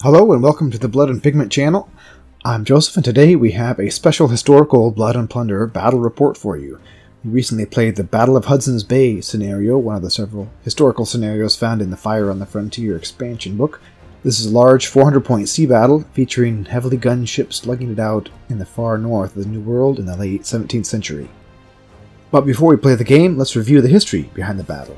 Hello and welcome to the Blood and Pigment channel. I'm Joseph and today we have a special historical Blood and Plunder battle report for you. We recently played the Battle of Hudson's Bay scenario, one of the several historical scenarios found in the Fire on the Frontier expansion book. This is a large 400-point sea battle featuring heavily gunned ships slugging it out in the far north of the New World in the late 17th century. But before we play the game, let's review the history behind the battle.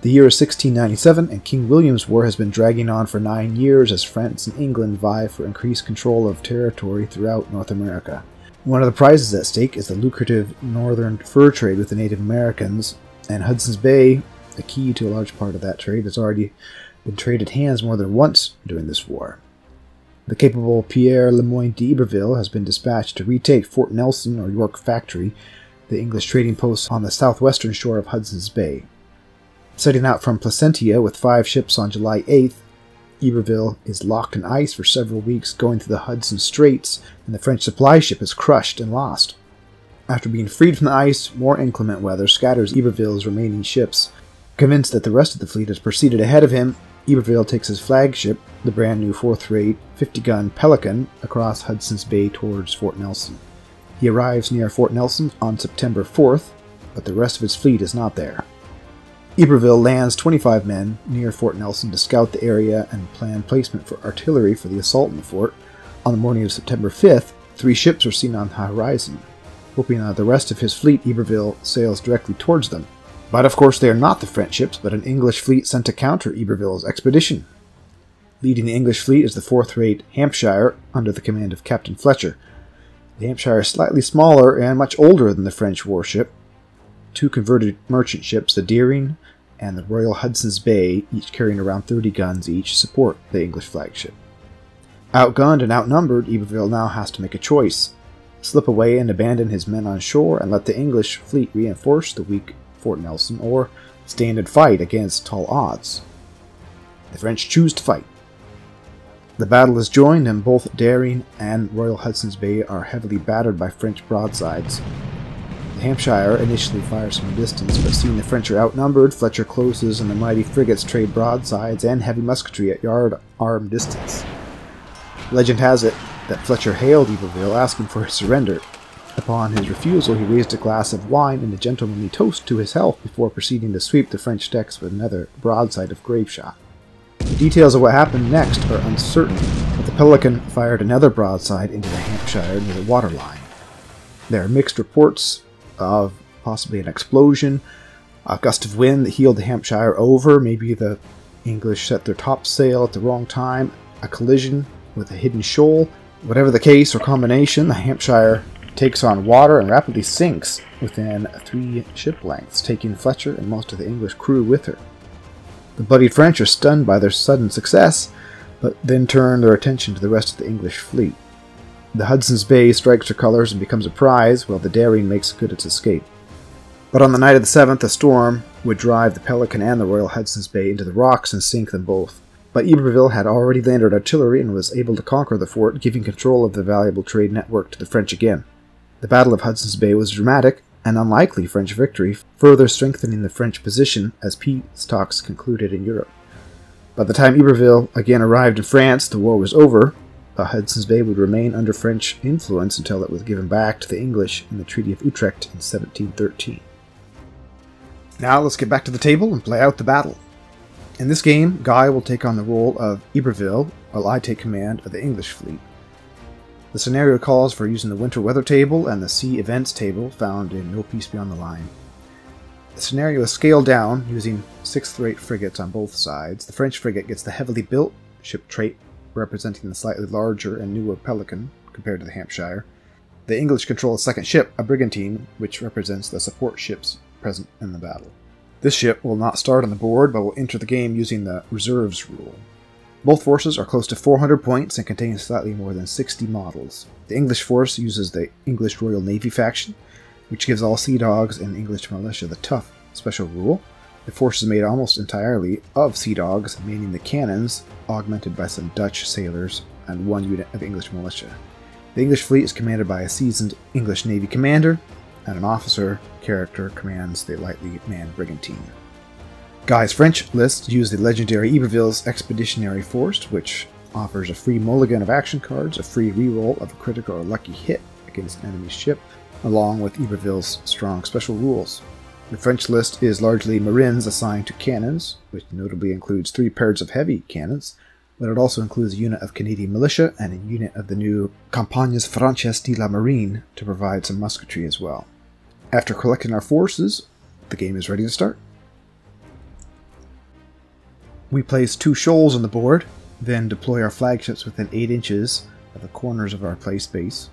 The year is 1697, and King William's War has been dragging on for 9 years as France and England vie for increased control of territory throughout North America. One of the prizes at stake is the lucrative northern fur trade with the Native Americans, and Hudson's Bay, the key to a large part of that trade, has already been traded hands more than once during this war. The capable Pierre Le Moyne d'Iberville has been dispatched to retake Fort Nelson or York Factory, the English trading post on the southwestern shore of Hudson's Bay. Setting out from Placentia with 5 ships on July 8th, Iberville is locked in ice for several weeks going through the Hudson Straits, and the French supply ship is crushed and lost. After being freed from the ice, more inclement weather scatters Iberville's remaining ships. Convinced that the rest of the fleet has proceeded ahead of him, Iberville takes his flagship, the brand new 4th-rate 50-gun Pelican, across Hudson's Bay towards Fort Nelson. He arrives near Fort Nelson on September 4th, but the rest of his fleet is not there. Iberville lands 25 men near Fort Nelson to scout the area and plan placement for artillery for the assault on the fort. On the morning of September 5th, 3 ships are seen on the horizon. Hoping the rest of his fleet, Iberville sails directly towards them. But of course they are not the French ships, but an English fleet sent to counter Iberville's expedition. Leading the English fleet is the 4th-rate Hampshire under the command of Captain Fletcher. The Hampshire is slightly smaller and much older than the French warship. 2 converted merchant ships, the Deering and the Royal Hudson's Bay, each carrying around 30 guns each, support the English flagship. Outgunned and outnumbered, Iberville now has to make a choice: slip away and abandon his men on shore and let the English fleet reinforce the weak Fort Nelson, or stand and fight against tall odds. The French choose to fight. The battle is joined, and both Deering and Royal Hudson's Bay are heavily battered by French broadsides. The Hampshire initially fires from a distance, but seeing the French are outnumbered, Fletcher closes and the mighty frigates trade broadsides and heavy musketry at yard-arm distance. Legend has it that Fletcher hailed Iberville asking for his surrender. Upon his refusal, he raised a glass of wine and a gentlemanly toast to his health before proceeding to sweep the French decks with another broadside of grapeshot. The details of what happened next are uncertain, but the Pelican fired another broadside into the Hampshire near the waterline. There are mixed reports of possibly an explosion, a gust of wind that heeled the Hampshire over, maybe the English set their topsail at the wrong time, a collision with a hidden shoal. Whatever the case or combination, the Hampshire takes on water and rapidly sinks within 3 ship lengths, taking Fletcher and most of the English crew with her. The bloodied French are stunned by their sudden success, but then turn their attention to the rest of the English fleet. The Hudson's Bay strikes her colors and becomes a prize, while the Deering makes good its escape. But on the night of the 7th, a storm would drive the Pelican and the Royal Hudson's Bay into the rocks and sink them both. But Iberville had already landed artillery and was able to conquer the fort, giving control of the valuable trade network to the French again. The Battle of Hudson's Bay was a dramatic and unlikely French victory, further strengthening the French position as peace talks concluded in Europe. By the time Iberville again arrived in France, the war was over. Hudson's Bay would remain under French influence until it was given back to the English in the Treaty of Utrecht in 1713. Now let's get back to the table and play out the battle. In this game, Guy will take on the role of Iberville, while I take command of the English fleet. The scenario calls for using the winter weather table and the sea events table found in No Peace Beyond the Line. The scenario is scaled down using 6th-rate frigates on both sides. The French frigate gets the heavily built ship trait, representing the slightly larger and newer Pelican compared to the Hampshire. The English control a second ship, a brigantine, which represents the support ships present in the battle. This ship will not start on the board, but will enter the game using the reserves rule. Both forces are close to 400 points and contain slightly more than 60 models. The English force uses the English Royal Navy faction, which gives all sea dogs and English militia the tough special rule. The force is made almost entirely of sea dogs, meaning the cannons, augmented by some Dutch sailors and 1 unit of English militia. The English fleet is commanded by a seasoned English Navy commander, and an officer character commands the lightly manned brigantine. Guy's French lists use the legendary Iberville's expeditionary force, which offers a free mulligan of action cards, a free reroll of a critical or lucky hit against an enemy ship, along with Iberville's strong special rules. The French list is largely Marines assigned to cannons, which notably includes 3 pairs of heavy cannons, but it also includes a unit of Canadian militia and a unit of the new Campagnes Frances de la Marine to provide some musketry as well. After collecting our forces, the game is ready to start. We place 2 shoals on the board, then deploy our flagships within 8 inches of the corners of our play space.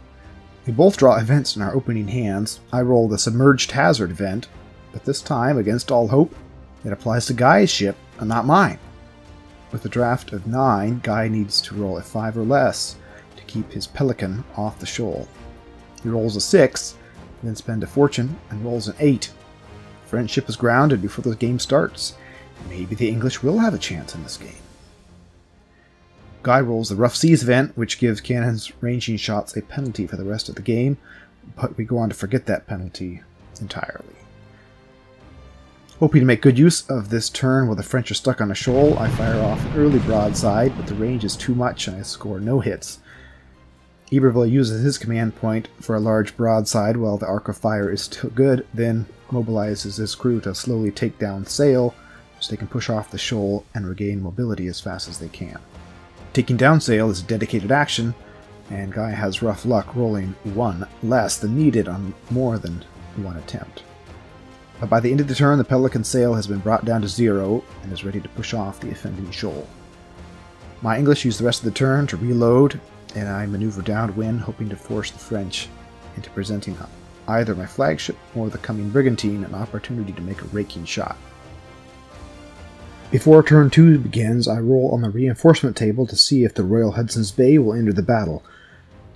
We both draw events in our opening hands. I roll the Submerged Hazard event, but this time, against all hope, it applies to Guy's ship and not mine. With a draft of 9, Guy needs to roll a 5 or less to keep his Pelican off the shoal. He rolls a 6, then spends a fortune and rolls an 8. The French ship is grounded before the game starts. Maybe the English will have a chance in this game. Guy rolls the Rough Seas event, which gives cannons ranging shots a penalty for the rest of the game, but we go on to forget that penalty entirely. Hoping to make good use of this turn while the French are stuck on a shoal, I fire off an early broadside, but the range is too much and I score no hits. Iberville uses his command point for a large broadside while the arc of fire is still good, then mobilizes his crew to slowly take down sail so they can push off the shoal and regain mobility as fast as they can. Taking down sail is a dedicated action, and Guy has rough luck rolling 1 less than needed on more than 1 attempt. But by the end of the turn, the Pelican sail has been brought down to 0 and is ready to push off the offending shoal. My English use the rest of the turn to reload, and I maneuver downwind, hoping to force the French into presenting either my flagship or the coming brigantine an opportunity to make a raking shot. Before turn 2 begins, I roll on the reinforcement table to see if the Royal Hudson's Bay will enter the battle.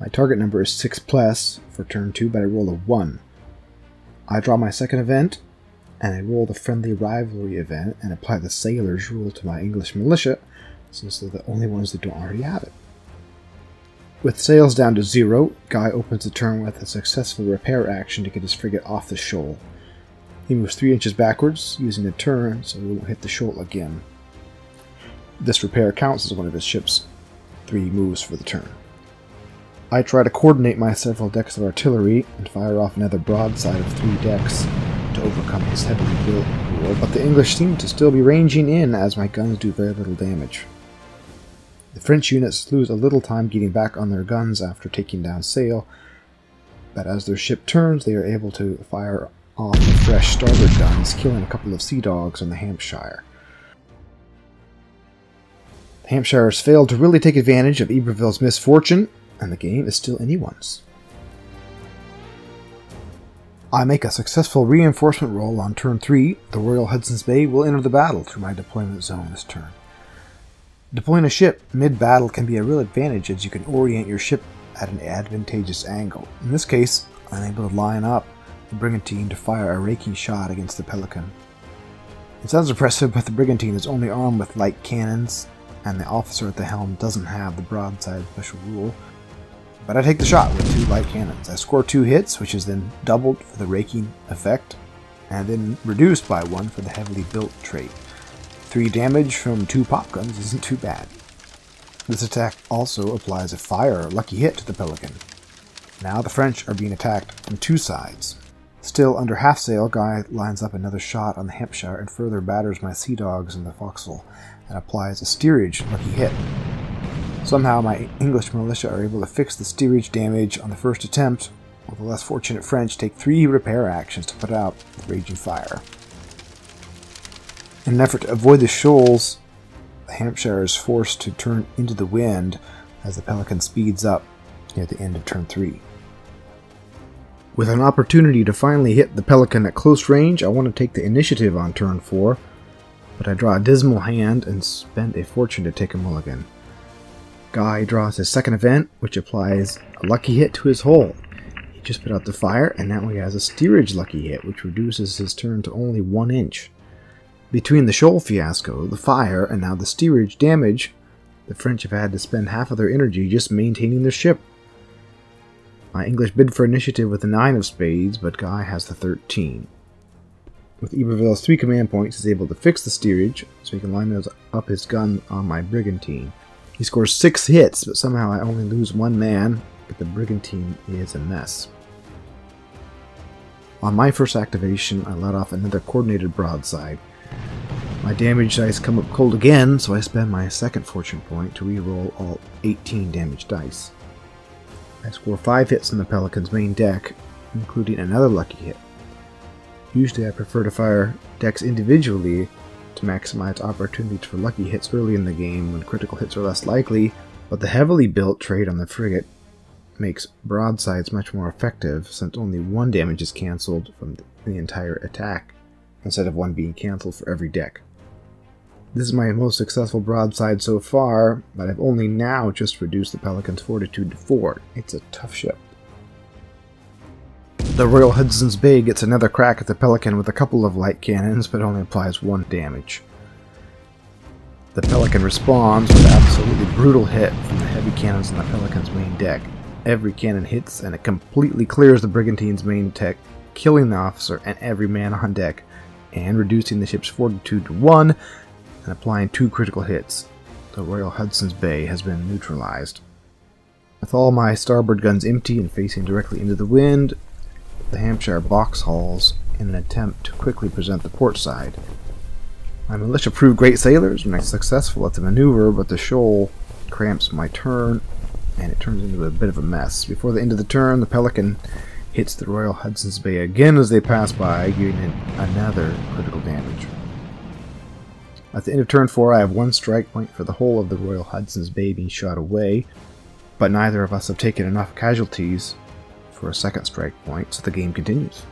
My target number is 6+ for turn 2, but I roll a 1. I draw my second event, and I roll the Friendly Rivalry event and apply the Sailor's rule to my English militia, since they're the only ones that don't already have it. With sails down to 0, Guy opens the turn with a successful repair action to get his frigate off the shoal. He moves 3 inches backwards, using a turn so he won't hit the shoal again. This repair counts as one of his ship's 3 moves for the turn. I try to coordinate my several decks of artillery and fire off another broadside of 3 decks to overcome his heavily built rule, but the English seem to still be ranging in as my guns do very little damage. The French units lose a little time getting back on their guns after taking down sail, but as their ship turns, they are able to fire off the fresh starboard guns, killing a couple of sea dogs on the Hampshire. The Hampshires failed to really take advantage of Iberville's misfortune, and the game is still anyone's. I make a successful reinforcement roll on turn 3. The Royal Hudson's Bay will enter the battle through my deployment zone this turn. Deploying a ship mid-battle can be a real advantage as you can orient your ship at an advantageous angle. In this case, I'm able to line up the brigantine to fire a raking shot against the Pelican. It sounds impressive, but the brigantine is only armed with light cannons, and the officer at the helm doesn't have the broadside special rule. But I take the shot with 2 light cannons. I score 2 hits, which is then doubled for the raking effect, and then reduced by 1 for the heavily built trait. 3 damage from 2 pop guns isn't too bad. This attack also applies a fire or lucky hit to the Pelican. Now the French are being attacked from 2 sides. Still under half sail, Guy lines up another shot on the Hampshire and further batters my sea dogs in the forecastle and applies a steerage lucky hit. Somehow my English militia are able to fix the steerage damage on the first attempt, while the less fortunate French take 3 repair actions to put out the raging fire. In an effort to avoid the shoals, the Hampshire is forced to turn into the wind as the Pelican speeds up near the end of turn 3. With an opportunity to finally hit the Pelican at close range, I want to take the initiative on turn 4, but I draw a dismal hand and spend a fortune to take a mulligan. Guy draws his second event, which applies a lucky hit to his hull. He just put out the fire, and now he has a steerage lucky hit, which reduces his turn to only 1 inch. Between the shoal fiasco, the fire, and now the steerage damage, the French have had to spend half of their energy just maintaining their ship. My English bid for initiative with the 9 of spades, but Guy has the 13. With Iberville's 3 command points, he's able to fix the steerage, so he can line up his gun on my brigantine. He scores 6 hits, but somehow I only lose 1 man, but the brigantine is a mess. On my first activation, I let off another coordinated broadside. My damage dice come up cold again, so I spend my second fortune point to re-roll all 18 damage dice. I score 5 hits in the Pelican's main deck, including another lucky hit. Usually I prefer to fire decks individually to maximize opportunities for lucky hits early in the game when critical hits are less likely, but the heavily built trade on the frigate makes broadsides much more effective since only 1 damage is cancelled from the entire attack, instead of 1 being cancelled for every deck. This is my most successful broadside so far, but I've only now just reduced the Pelican's fortitude to 4. It's a tough ship. The Royal Hudson's Bay gets another crack at the Pelican with a couple of light cannons, but only applies 1 damage. The Pelican responds with an absolutely brutal hit from the heavy cannons on the Pelican's main deck. Every cannon hits, and it completely clears the brigantine's main deck, killing the officer and every man on deck, and reducing the ship's fortitude to 1, and applying 2 critical hits. The Royal Hudson's Bay has been neutralized. With all my starboard guns empty and facing directly into the wind, the Hampshire box hulls in an attempt to quickly present the port side. My militia prove great sailors and are successful at the maneuver, but the shoal cramps my turn, and it turns into a bit of a mess. Before the end of the turn, the Pelican hits the Royal Hudson's Bay again as they pass by, giving it another critical damage. At the end of turn 4, I have 1 strike point for the whole of the Royal Hudson's Bay being shot away, but neither of us have taken enough casualties for a second strike point, so the game continues.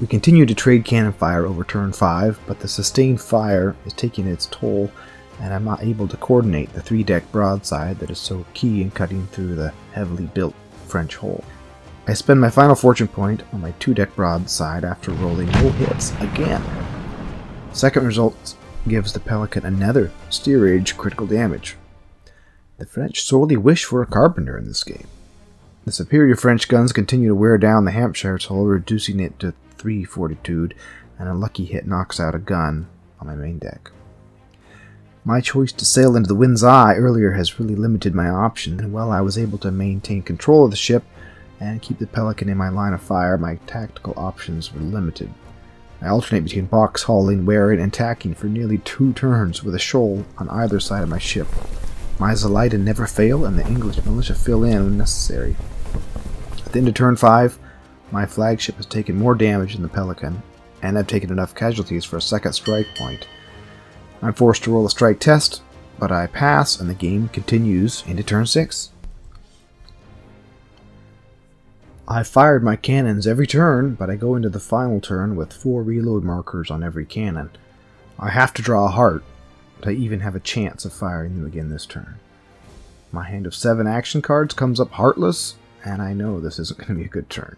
We continue to trade cannon fire over turn 5, but the sustained fire is taking its toll, and I'm not able to coordinate the 3-deck broadside that is so key in cutting through the heavily built French hull. I spend my final fortune point on my 2-deck broadside after rolling no hits again. Second result gives the Pelican another steerage critical damage. The French sorely wish for a carpenter in this game. The superior French guns continue to wear down the Hampshire's hull, reducing it to 3 fortitude, and a lucky hit knocks out a gun on my main deck. My choice to sail into the wind's eye earlier has really limited my options, and while I was able to maintain control of the ship and keep the Pelican in my line of fire, my tactical options were limited. I alternate between box hauling, wearing, and tacking for nearly 2 turns with a shoal on either side of my ship. My Zelida never fail, and the English militia fill in when necessary. At the end of turn 5, my flagship has taken more damage than the Pelican, and I've taken enough casualties for a second strike point. I'm forced to roll a strike test, but I pass, and the game continues into turn 6. I've fired my cannons every turn, but I go into the final turn with 4 reload markers on every cannon. I have to draw a heart to even have a chance of firing them again this turn. My hand of 7 action cards comes up heartless, and I know this isn't going to be a good turn.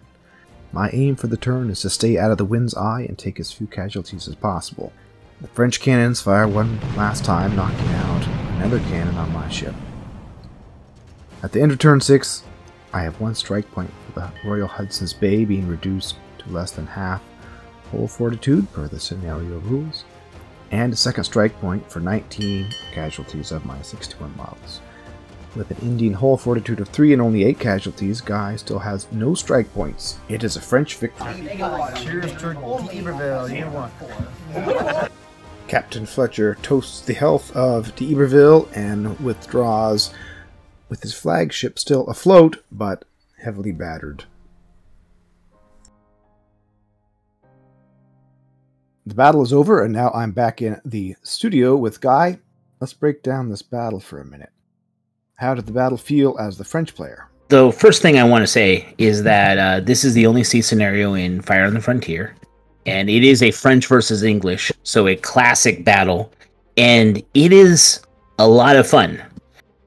My aim for the turn is to stay out of the wind's eye and take as few casualties as possible. The French cannons fire one last time, knocking out another cannon on my ship. At the end of turn 6, I have 1 strike point for the Royal Hudson's Bay being reduced to less than half hull fortitude per the scenario rules, and a second strike point for 19 casualties of my 61 models. With an ending hull fortitude of 3 and only 8 casualties, Guy still has no strike points. It is a French victory. Cheers to D'Iberville, you won. Captain Fletcher toasts the health of D'Iberville and withdraws with his flagship still afloat, but heavily battered. The battle is over, and now I'm back in the studio with Guy. Let's break down this battle for a minute. How did the battle feel as the French player? The first thing I want to say is that this is the only sea scenario in Fire on the Frontier, and it is a French versus English, so a classic battle, and it is a lot of fun.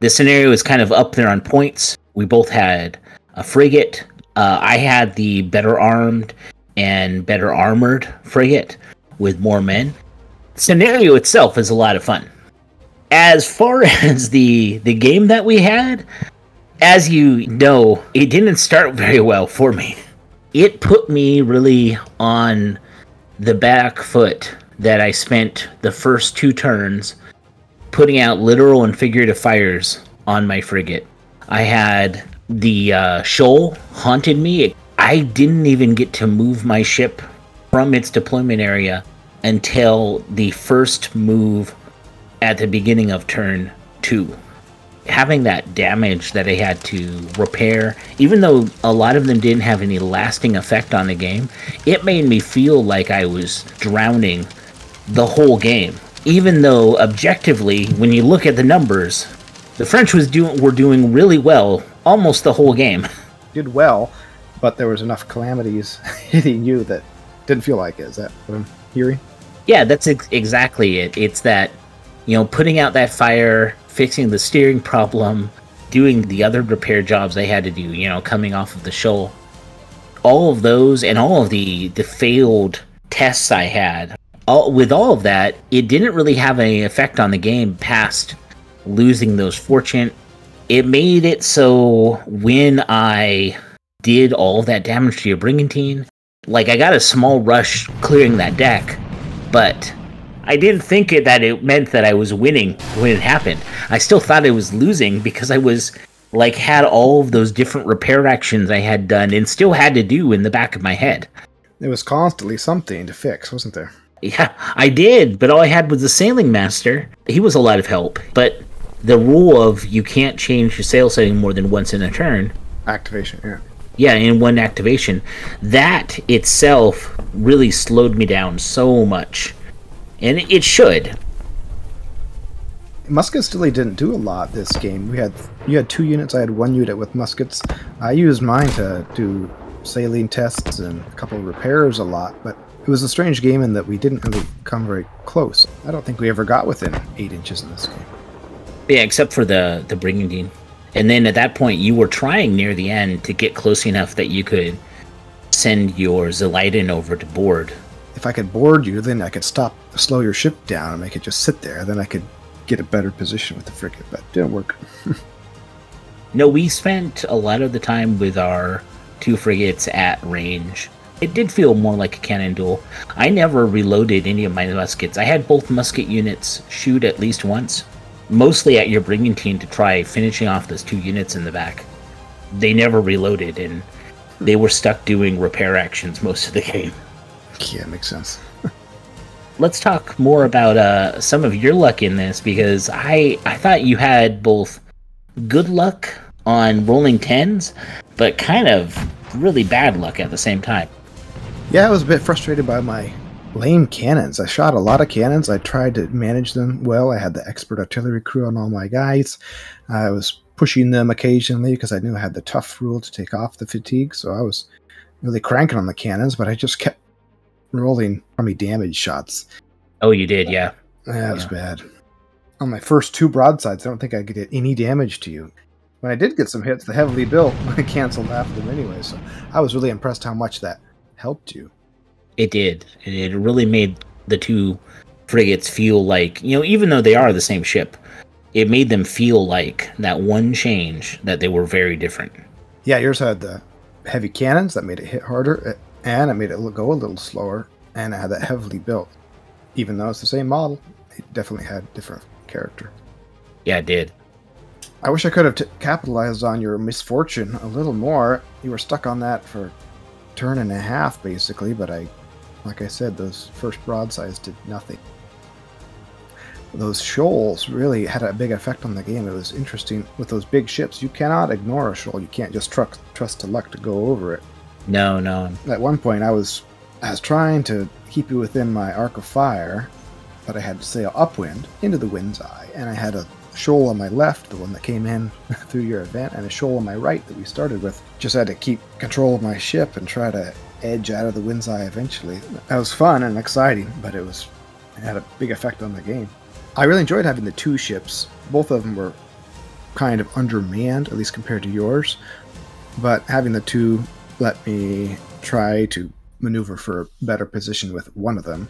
The scenario is kind of up there on points. We both had a frigate. I had the better armed and better armored frigate with more men. The scenario itself is a lot of fun. As far as the game that we had, as you know, it didn't start very well for me. It put me really on the back foot that I spent the first 2 turns putting out literal and figurative fires on my frigate. I had the shoal haunted me. I didn't even get to move my ship from its deployment area until the first move at the beginning of turn 2. Having that damage that I had to repair, even though a lot of them didn't have any lasting effect on the game, it made me feel like I was drowning the whole game. Even though objectively, when you look at the numbers, the French were doing really well almost the whole game. Did well, but there was enough calamities hitting you that didn't feel like it. Is that what I'm hearing? Yeah, that's exactly it. It's that, putting out that fire, fixing the steering problem, doing the other repair jobs they had to do, coming off of the shoal. All of those and all of the failed tests I had, with all of that, it didn't really have any effect on the game past losing those fortune. It made it so when I did all of that damage to your brigantine, like I got a small rush clearing that deck, but I didn't think that it meant that I was winning when it happened. I still thought I was losing because I was had all of those different repair actions I had done and still had to do in the back of my head. There was constantly something to fix, wasn't there? Yeah, I did, but all I had was the sailing master. He was a lot of help, but the rule of you can't change your sail setting more than once in a turn. Activation, yeah. Yeah, in one activation. That itself really slowed me down so much. And it should. Muskets really didn't do a lot this game. You had 2 units, I had 1 unit with muskets. I used mine to do sailing tests and a couple of repairs a lot, but it was a strange game in that we didn't really come very close. I don't think we ever got within 8 inches in this game. Yeah, except for the brigantine. And then at that point, you were trying near the end to get close enough that you could send your Zelidan over to board. If I could board you, then I could slow your ship down and make it just sit there. Then I could get a better position with the frigate, but it didn't work. No, we spent a lot of the time with our 2 frigates at range. It did feel more like a cannon duel. I never reloaded any of my muskets. I had both musket units shoot at least once, mostly at your brigantine to try finishing off those 2 units in the back. They never reloaded, and they were stuck doing repair actions most of the game. Yeah, makes sense. Let's talk more about some of your luck in this, because I thought you had both good luck on rolling 10s, but kind of really bad luck at the same time. Yeah, I was a bit frustrated by my lame cannons. I shot a lot of cannons. I tried to manage them well. I had the expert artillery crew on all my guys. I was pushing them occasionally because I knew I had the tough rule to take off the fatigue, so I was really cranking on the cannons, but I just kept rolling crummy damage shots. Oh, you did, yeah. That was bad. On my first 2 broadsides, I don't think I did any damage to you. When I did get some hits, the heavily built, I canceled after them anyway, so I was really impressed how much that helped you. It did. It really made the 2 frigates feel like, even though they are the same ship, it made them feel like that one change that they were very different. Yeah, yours had the heavy cannons that made it hit harder, and it made it go a little slower, and it had that heavily built. Even though it's the same model, it definitely had different character. Yeah, it did. I wish I could have capitalized on your misfortune a little more. You were stuck on that for a turn and a half, basically, but like I said, those first broadsides did nothing. Those shoals really had a big effect on the game. It was interesting. With those big ships, you cannot ignore a shoal. You can't just trust to luck to go over it. No. At one point, I was trying to keep you within my arc of fire, but I had to sail upwind into the wind's eye, and I had a shoal on my left, the one that came in through your event, and a shoal on my right that we started with. Just had to keep control of my ship and try to edge out of the wind's eye eventually. That was fun and exciting, but it had a big effect on the game. I really enjoyed having the 2 ships. Both of them were kind of undermanned, at least compared to yours, but having the 2 let me try to maneuver for a better position with one of them,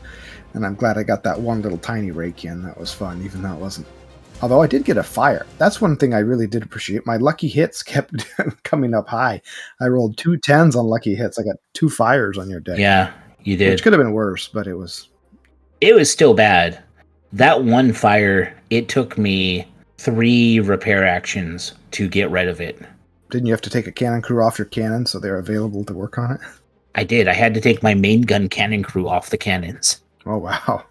and I'm glad I got that one little tiny rake in. That was fun, even though it wasn't. Although I did get a fire. That's one thing I really did appreciate. My lucky hits kept coming up high. I rolled 2 10s on lucky hits. I got 2 fires on your deck. Yeah, you did. Which could have been worse, but it was still bad. That one fire, it took me 3 repair actions to get rid of it. Didn't you have to take a cannon crew off your cannon so they're available to work on it? I did. I had to take my main gun cannon crew off the cannons. Oh, wow.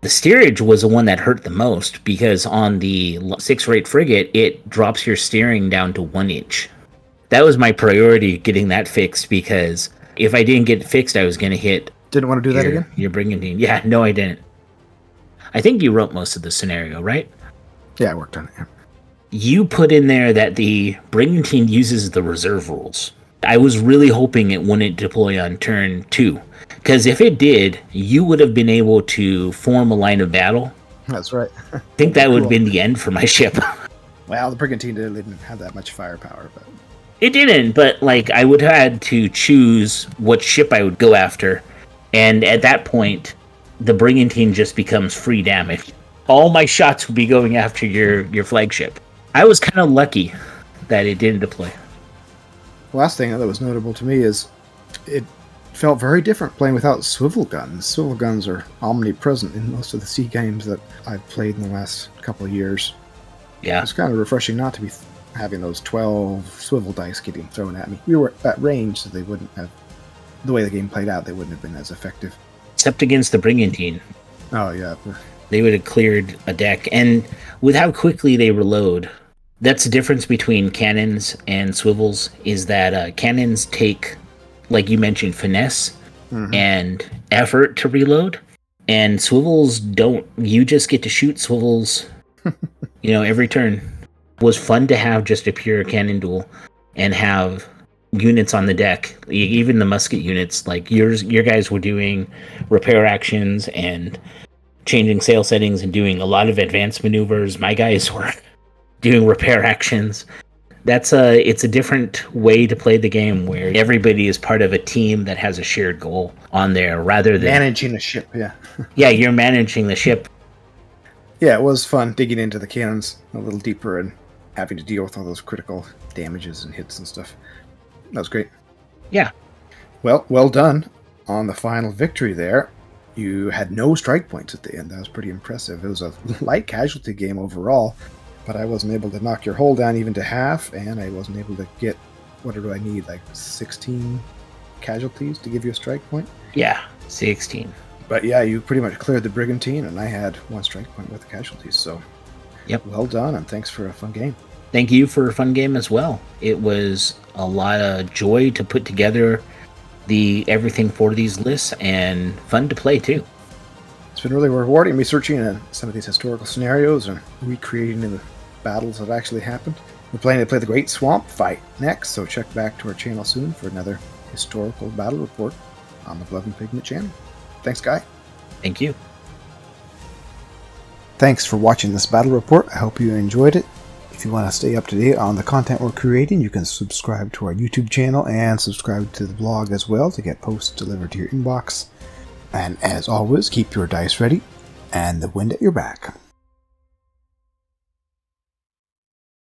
The steerage was the one that hurt the most because on the 6-rate frigate, it drops your steering down to 1 inch. That was my priority, getting that fixed, because if I didn't get it fixed, I was going to hit... Didn't want to do that again? Your brigantine. Yeah, no, I didn't. I think you wrote most of the scenario, right? Yeah, I worked on it. Yeah. You put in there that the brigantine uses the reserve rules. I was really hoping it wouldn't deploy on turn 2, because if it did, you would have been able to form a line of battle. That's right. I think that would have been the end for my ship. Well, the brigantine didn't have that much firepower, but... It didn't, but like I would have had to choose what ship I would go after, and at that point, the brigantine just becomes free damage. All my shots would be going after your flagship. I was kind of lucky that it didn't deploy. The last thing that was notable to me is it felt very different playing without swivel guns. Swivel guns are omnipresent in most of the C games that I've played in the last couple of years. Yeah. It's kind of refreshing not to be having those 12 swivel dice getting thrown at me. We were at range, so they wouldn't have... The way the game played out, they wouldn't have been as effective. Except against the brigantine. Oh, yeah. They would have cleared a deck. And with how quickly they reload, that's the difference between cannons and swivels, is that cannons take, like you mentioned, finesse and effort to reload. And swivels don't. You just get to shoot swivels, every turn. It was fun to have just a pure cannon duel and have units on the deck, even the musket units. Like your guys were doing repair actions and changing sail settings and doing a lot of advanced maneuvers. My guys were doing repair actions. It's a different way to play the game where everybody is part of a team that has a shared goal on there rather than managing a ship. Yeah. Yeah, you're managing the ship. Yeah, it was fun digging into the cannons a little deeper and having to deal with all those critical damages and hits and stuff. That was great. Yeah. Well done on the final victory there. You had no strike points at the end. That was pretty impressive. It was a light casualty game overall, but I wasn't able to knock your hull down even to half, and I wasn't able to get, what do I need, like 16 casualties to give you a strike point? Yeah, 16. But yeah, you pretty much cleared the brigantine, and I had 1 strike point with the casualties, so yep. Well done, and thanks for a fun game. Thank you for a fun game as well. It was a lot of joy to put together everything for these lists, and fun to play too. It's been really rewarding researching some of these historical scenarios and recreating the battles that actually happened. We're planning to play the Great Swamp Fight next, so check back to our channel soon for another historical battle report on the Blood Pigment channel. Thanks, Guy. Thank you. Thanks for watching this battle report. I hope you enjoyed it. If you want to stay up to date on the content we're creating, you can subscribe to our YouTube channel and subscribe to the blog as well to get posts delivered to your inbox. And as always, keep your dice ready and the wind at your back.